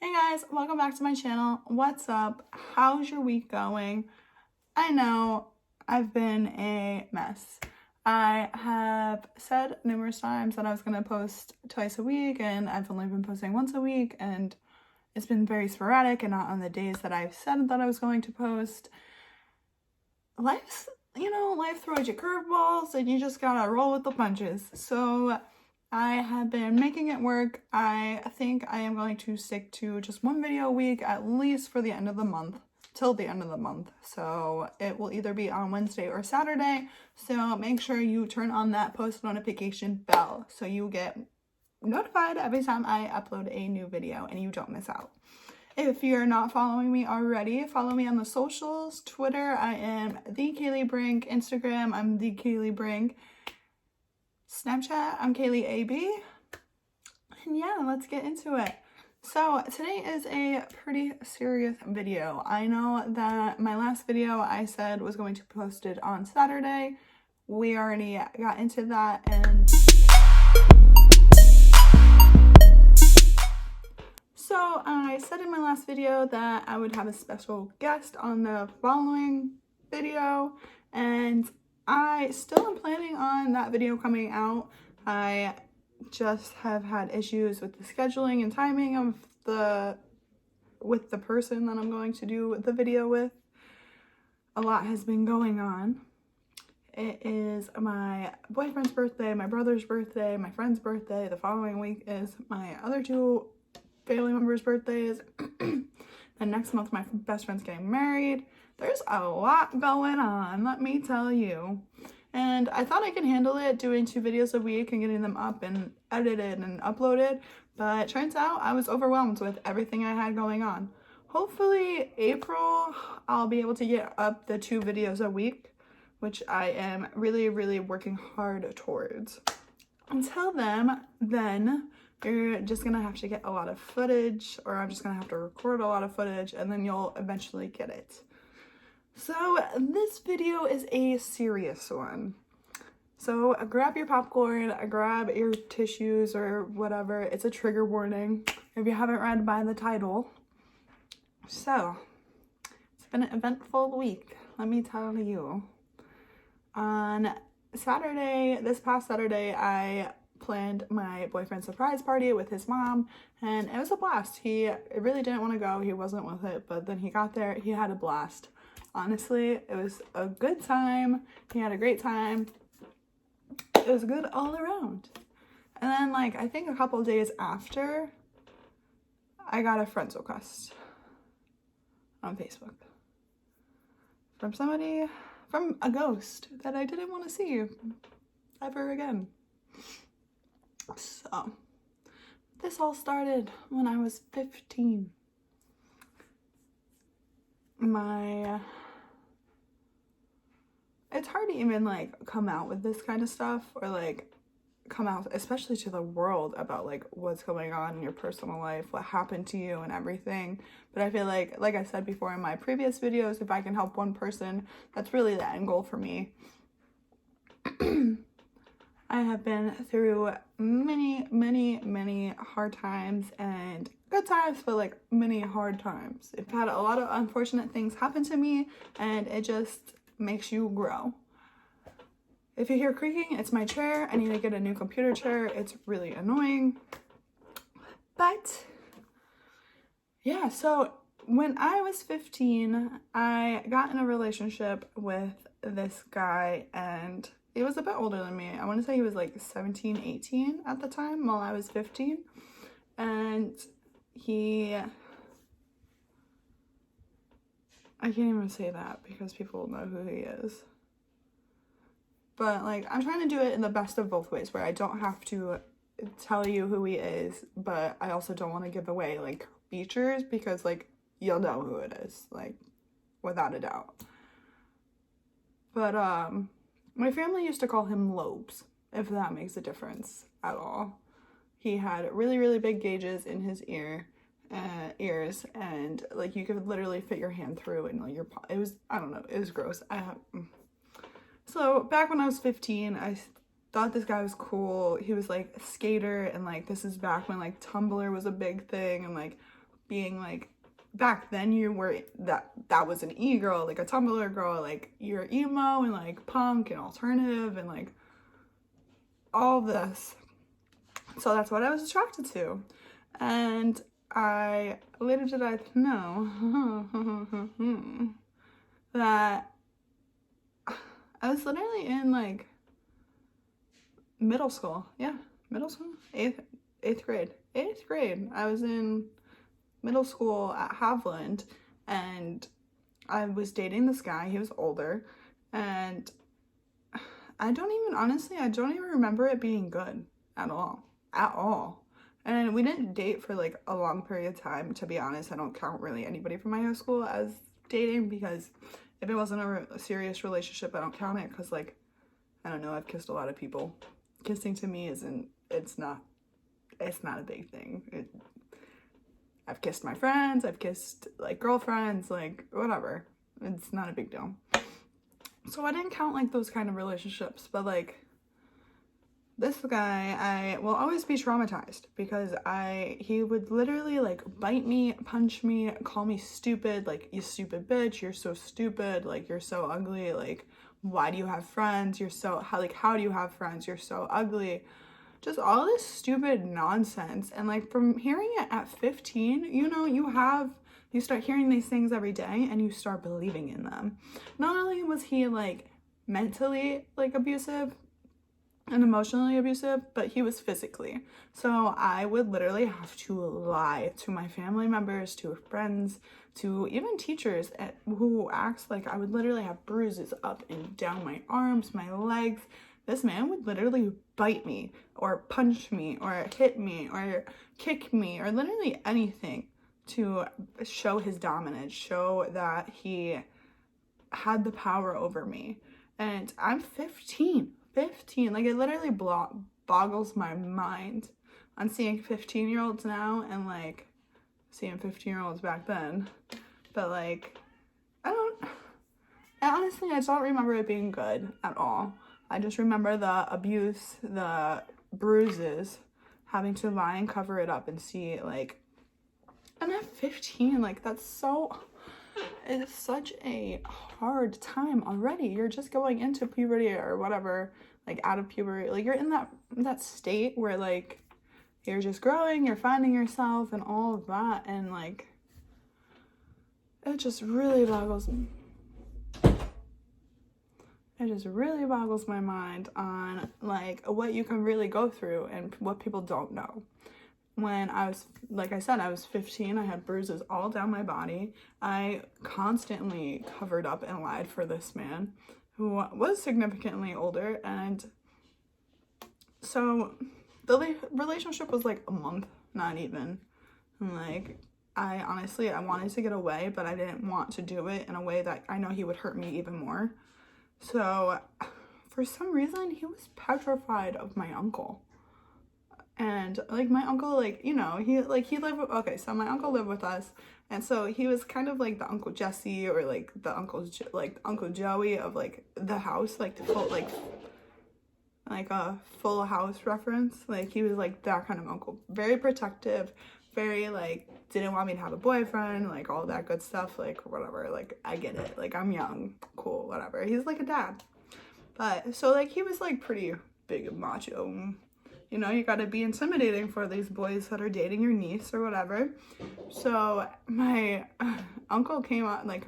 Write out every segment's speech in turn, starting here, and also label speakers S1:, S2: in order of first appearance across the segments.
S1: Hey guys, welcome back to my channel. What's up? How's your week going? I know I've been a mess. I have said numerous times that I was going to post twice a week, and I've only been posting once a week, and it's been very sporadic and not on the days that I've said that I was going to post. Life throws you curveballs and you just gotta roll with the punches. So I have been making it work. I think I am going to stick to just one video a week, at least for the end of the month, till the end of the month. So it will either be on Wednesday or Saturday. So make sure you turn on that post notification bell so you get notified every time I upload a new video and you don't miss out. If you're not following me already, follow me on the socials. Twitter, I am the Kaylie-Brink. Instagram, I'm the Kaylie-Brink. Snapchat, I'm kaylieab. And yeah, let's get into it. So today is a pretty serious video. I know that my last video I said was going to be posted on Saturday. We already got into that, and so I said in my last video that I would have a special guest on the following video, and I still am planning on that video coming out. I just have had issues with the scheduling and timing of the person that I'm going to do the video with. A lot has been going on. It is my boyfriend's birthday, my brother's birthday, my friend's birthday. The following week is my other two family members' birthdays. And next month my best friend's getting married. There's a lot going on, let me tell you. And I thought I could handle it doing 2 videos a week and getting them up and edited and uploaded, but it turns out I was overwhelmed with everything I had going on. Hopefully April I'll be able to get up the 2 videos a week, which I am really working hard towards. Until then you're just gonna have to get a lot of footage, or I'm just gonna have to record a lot of footage, and then you'll eventually get it. So this video is a serious one. So grab your popcorn, grab your tissues or whatever. It's a trigger warning if you haven't read by the title. So it's been an eventful week, let me tell you. On Saturday, this past Saturday, I planned my boyfriend's surprise party with his mom, and it was a blast. He really didn't want to go, he wasn't with it, but then he got there, he had a blast. Honestly, it was a good time. He had a great time. It was good all around. And then, I think a couple days after, I got a friend's request on Facebook from a ghost that I didn't want to see ever again. So this all started when I was 15. It's hard to even come out with this kind of stuff, or come out especially to the world about what's going on in your personal life, what happened to you and everything. But I feel like I said before in my previous videos, if I can help one person, that's really the end goal for me. I have been through many hard times and good times, but many hard times. I've had a lot of unfortunate things happen to me, and it just makes you grow. If you hear creaking, it's my chair. I need to get a new computer chair. It's really annoying. But yeah, so when I was 15, I got in a relationship with this guy, and he was a bit older than me. I want to say he was 17, 18 at the time while I was 15. And I can't even say that because people know who he is. But I'm trying to do it in the best of both ways, where I don't have to tell you who he is, but I also don't want to give away features, because you'll know who it is, without a doubt. But my family used to call him Lobes, if that makes a difference at all. He had really big gauges in his ears, and you could literally fit your hand through, and it was, I don't know, it was gross. So back when I was 15, I thought this guy was cool. He was a skater, and this is back when Tumblr was a big thing, and being like, back then you were, that was an e-girl, like a Tumblr girl, like you're emo and like punk and alternative and like all of this. So that's what I was attracted to. And later did I know that I was literally in like middle school. Yeah, middle school? Eighth grade. I was in middle school at Haviland, and I was dating this guy. He was older, and I don't even remember it being good at all. And we didn't date for like a long period of time. To be honest, I don't count really anybody from my high school as dating, because if it wasn't a serious relationship, I don't count it, because like, I don't know, I've kissed a lot of people. Kissing to me it's not a big thing. I've kissed my friends, I've kissed like girlfriends, like whatever. It's not a big deal. So I didn't count like those kind of relationships, but like this guy, I will always be traumatized, because he would literally like bite me, punch me, call me stupid, like, you stupid bitch, you're so stupid, like, you're so ugly, like, why do you have friends, how do you have friends, you're so ugly, just all this stupid nonsense. And like, from hearing it at 15, you know, you start hearing these things every day and you start believing in them. Not only was he like mentally like abusive and emotionally abusive, but he was physically. So I would literally have to lie to my family members, to friends, to even teachers who asked, like, I would literally have bruises up and down my arms, my legs. This man would literally bite me or punch me or hit me or kick me or literally anything to show his dominance, show that he had the power over me. And I'm 15. Like, it literally boggles my mind on seeing 15-year-olds now and like seeing 15-year-olds back then. But like, honestly, I don't remember it being good at all. I just remember the abuse, the bruises, having to lie and cover it up and see, like, and at 15, like, it's such a hard time already. You're just going into puberty or whatever, like out of puberty, like you're in that state where like you're just growing, you're finding yourself and all of that, and like it just really boggles my mind on like what you can really go through and what people don't know. When I was, like I said, I was 15, I had bruises all down my body. I constantly covered up and lied for this man who was significantly older. And so the relationship was like a month, not even. And like, I wanted to get away, but I didn't want to do it in a way that I know he would hurt me even more. So for some reason, he was petrified of my uncle. And like, my uncle, like, you know, so my uncle lived with us, and so he was kind of like the Uncle Jesse, or like the Uncle Joey of like the house, like the full, like a Full House reference. Like, he was like that kind of uncle, very protective, very like didn't want me to have a boyfriend, like all that good stuff, like whatever, like I get it, like I'm young, cool, whatever. He's like a dad. But so like, he was like pretty big and macho. You know, you gotta be intimidating for these boys that are dating your niece or whatever. So my uncle came out, like,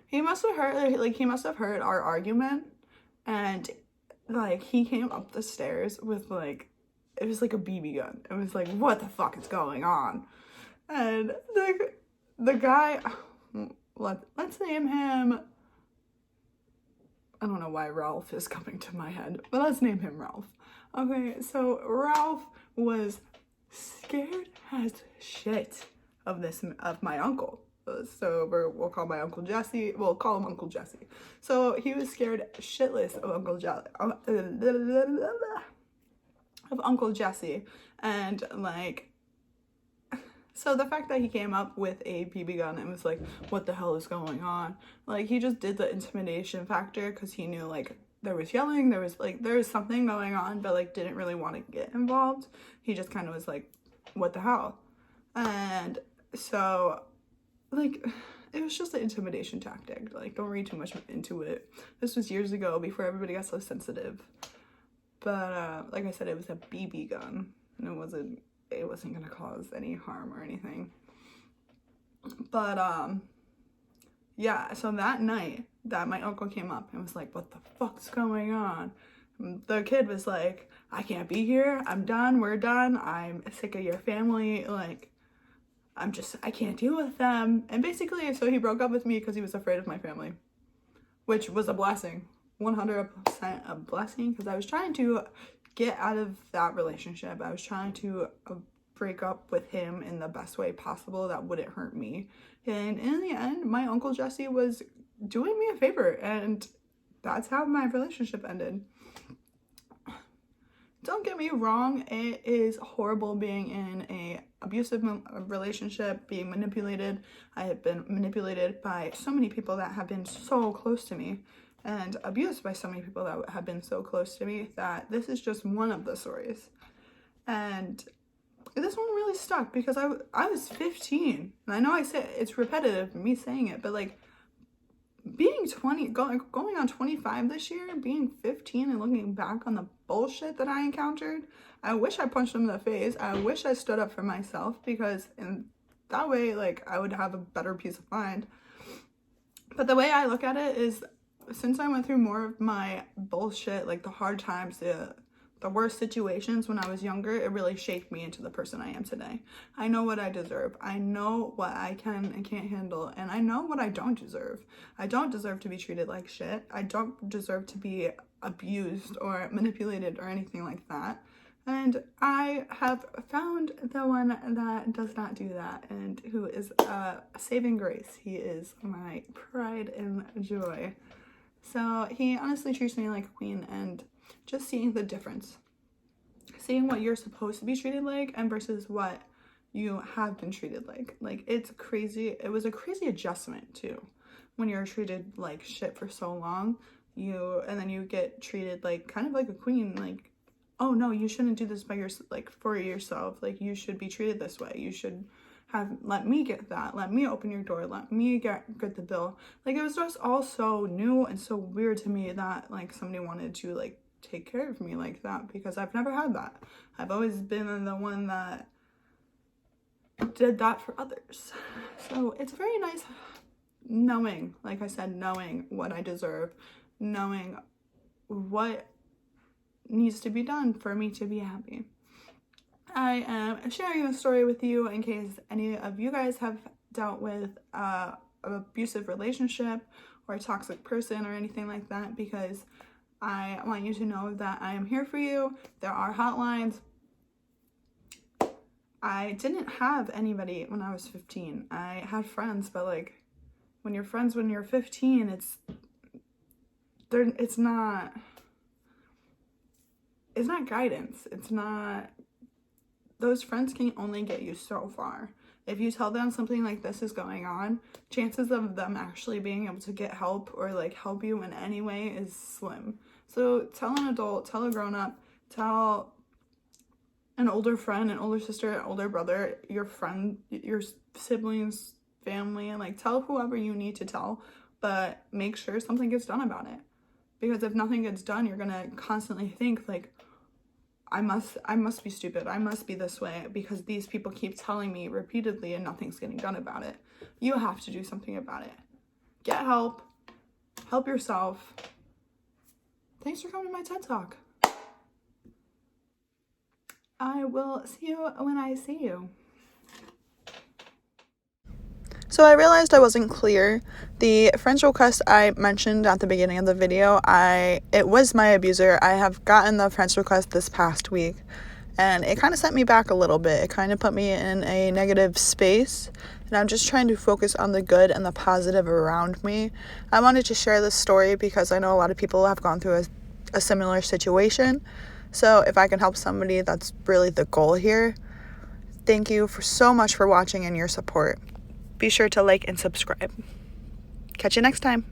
S1: he must have heard our argument, and like, he came up the stairs with like, it was like a BB gun. It was like, what the fuck is going on? And the guy, let's name him, I don't know why Ralph is coming to my head, but let's name him Ralph. Okay, so Ralph was scared as shit of my uncle. So we'll call my Uncle Jesse, we'll call him Uncle Jesse. So he was scared shitless of Uncle Jesse. And like, so the fact that he came up with a BB gun and was like, what the hell is going on? Like, he just did the intimidation factor, because he knew like there was yelling, there was something going on, but like didn't really want to get involved. He just kind of was like, what the hell? And so, like, it was just an intimidation tactic. Like, don't read too much into it. This was years ago, before everybody got so sensitive. But like I said, it was a BB gun, and it wasn't gonna cause any harm or anything. But yeah, so that night that my uncle came up and was like, what the fuck's going on? The kid was like, I can't be here, I'm done, we're done, I'm sick of your family, like, I can't deal with them. And basically, so he broke up with me because he was afraid of my family, which was a blessing, 100% a blessing, because I was trying to get out of that relationship. I was trying to break up with him in the best way possible that wouldn't hurt me. And in the end, my Uncle Jesse was doing me a favor, and that's how my relationship ended. Don't get me wrong, it is horrible being in a abusive relationship, being manipulated. I have been manipulated by so many people that have been so close to me, and abused by so many people that have been so close to me, that this is just one of the stories. And this one really stuck because I was 15, and I know I say it's repetitive me saying it, but like, being 20, going on 25 this year, being 15 and looking back on the bullshit that I encountered, I wish I punched him in the face. I wish I stood up for myself, because in that way, like, I would have a better peace of mind. But the way I look at it is, since I went through more of my bullshit, like the hard times, the worst situations when I was younger, it really shaped me into the person I am today. I know what I deserve. I know what I can and can't handle, and I know what I don't deserve. I don't deserve to be treated like shit. I don't deserve to be abused or manipulated or anything like that. And I have found the one that does not do that, and who is a saving grace. He is my pride and joy. So he honestly treats me like a queen, and just seeing the difference, seeing what you're supposed to be treated like and versus what you have been treated like it's crazy. It was a crazy adjustment too, when you're treated like shit for so long, and then you get treated like kind of like a queen, like, oh no, you shouldn't do this for yourself, like, you should be treated this way, you should let me get that, let me open your door, let me get the bill. Like, it was just all so new and so weird to me that like somebody wanted to like take care of me like that, because I've never had that. I've always been the one that did that for others. So it's very nice knowing, like I said, knowing what I deserve, knowing what needs to be done for me to be happy. I am sharing this story with you in case any of you guys have dealt with an abusive relationship or a toxic person or anything like that, because I want you to know that I am here for you. There are hotlines. I didn't have anybody when I was 15. I had friends, but like, when you're friends when you're 15, it's not guidance. It's not, those friends can only get you so far. If you tell them something like this is going on, chances of them actually being able to get help or like help you in any way is slim. So tell an adult, tell a grown-up, tell an older friend, an older sister, an older brother, your friend, your siblings, family, and like, tell whoever you need to tell, but make sure something gets done about it. Because if nothing gets done, you're gonna constantly think like, I must be stupid, I must be this way, because these people keep telling me repeatedly and nothing's getting done about it. You have to do something about it. Get help, help yourself. Thanks for coming to my TED Talk. I will see you when I see you. So I realized I wasn't clear. The friends request I mentioned at the beginning of the video, it was my abuser. I have gotten the friends request this past week, and it kind of set me back a little bit. It kind of put me in a negative space, and I'm just trying to focus on the good and the positive around me. I wanted to share this story because I know a lot of people have gone through a similar situation. So if I can help somebody, that's really the goal here. Thank you so much for watching and your support. Be sure to like and subscribe. Catch you next time.